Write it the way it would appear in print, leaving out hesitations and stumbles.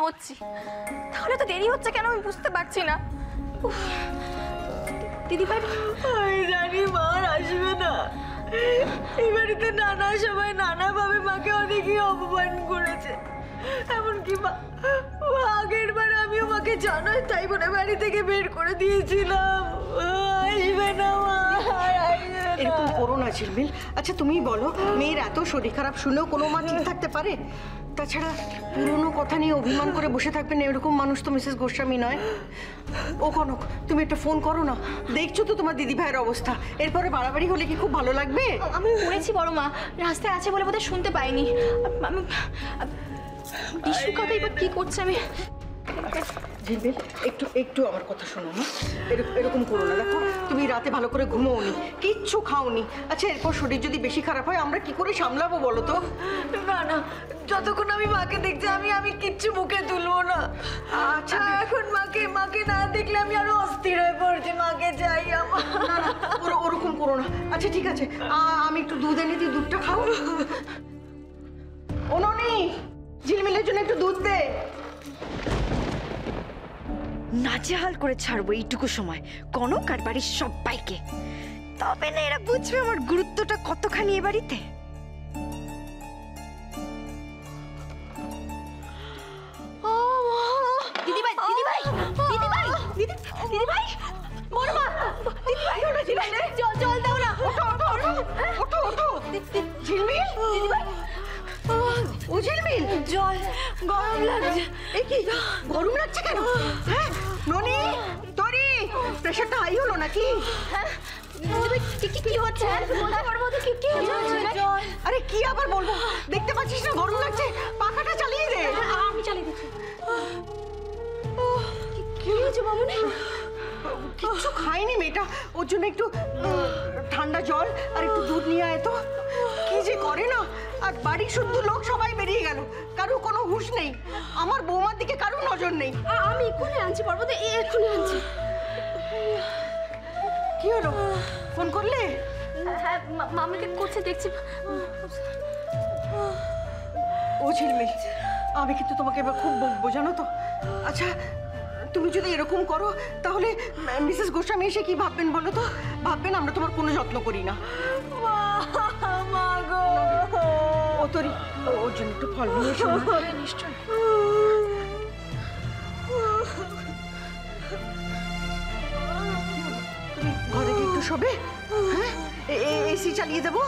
হচ্ছি, তাহলে তো দেরি হচ্ছে কেন আমি বুঝতে পারছি না। দিদিভাই আমি জানি মা আসবে না। এই বাড়িতে নানা সবাই নানাভাবে মাকে অনেকই অপমান করেছে, এমনকি আগের বার আমিও মাকে জানাই তাই বলে বাড়ি থেকে বের করে দিয়েছিলাম। আসবে না মা, এরকম করো না ঝিলমিল। আচ্ছা তুমিই বলো, মেয়ের এত শরীর খারাপ শুনেও কোনো মা ঠিক থাকতে পারে? তাছাড়া পুরনো কথা নিয়ে অভিমান করে বসে থাকবেন এরকম মানুষ তো মিসেস গোস্বামী নয়। ও কনক, তুমি একটা ফোন করো না। দেখছো তো তোমার দিদি ভাইয়ের অবস্থা, এরপরে বাড়াবাড়ি হলে কি খুব ভালো লাগবে? আমি করেছি বড় মা, রাস্তায় আছে বলে বোধহয় শুনতে পাইনি। আমি বিশু কাকা এবার কি করছে আমি। ঝিলমিল একটু একটু আমার কথা শোনো না, এরকম করো না। দেখো তুমি রাতে ভালো করে ঘুমোওনি, কিচ্ছু খাওনি। আচ্ছা এরপর শরীর যদি বেশি খারাপ হয় আমরা কি করে সামলাবো বলো তো? না না, যতক্ষণ আমি মাকে দেখছি আমি কিচ্ছু মুখে তুলবো না। আচ্ছা এখন মাকে না দেখলে আমি আরো অস্থির হয়ে পড়ছি। মাকে চাই আমার। না না ওরকম করো না। আচ্ছা ঠিক আছে, আমি একটু দুধ এনে দিই, দুধটা খাও। ও ননি, ঝিলমিলের জন্য একটু দুধ দে। নাজেহাল করে ছাড়বো এইটুকু সময় কনক আর বাড়ির সবাইকে, তবে না এরা বুঝবে আমার গুরুত্বটা কতখানি এ বাড়িতে। দিদিভাই দিদিভাই দিদিভাই দিদিভাই বড় মা, দিদিভাই জল দাও না। ওঠো ওঠো ঝিলমিল, দিদিভাই ও ঝিলমিল, জল, গরম লাগছে। এই কি গরম লাগছে কেন? হ্যাঁ ননি, তোরি প্রেশারটা হাই হলো নাকি? হ্যাঁ দিদিভাই কি হচ্ছে? বলতে পারবো তো কি হচ্ছে? জল। আরে কি আবার বলবো, দেখতে পাচ্ছিস না গরম লাগছে, পাখাটা চালিয়ে দে। আমি চালিয়ে দিচ্ছি। কি হয়েছে মামুনি? কিচ্ছু খায়নি মেয়েটা, ওর জন্য একটু ঠান্ডা জল আর একটু দুধ নিয়ে আয় তো। কি যে করে না, আর বাড়ির শুদ্ধ লোক সবাই বেরিয়ে গেল, কারো কোনো হুঁশ নেই। আমার বৌমার দিকে কারো নজর নেই। আমি এক্ষুনি আনছি পর্বতে, এক্ষুনি আনছি। কি হলো, ফোন করলে? হ্যাঁ মামিকে করছে দেখছি। ও ঝিলমিল, আমি কিন্তু তোমাকে এবার খুব বকবো জানো তো। আচ্ছা তুমি যদি এরকম করো তাহলে মিসেস গোস্বামী এসে কি ভাববেন বলো তো? ভাববেন আমরা তোমার কোনো যত্ন করি না। মা গো, ও তোরি ওর জন্য একটু ফল নিয়ে এসো। নিশ্চয়। তুমি ঘরে গিয়ে একটু শোবে? হ্যাঁ এসি চালিয়ে দেবো।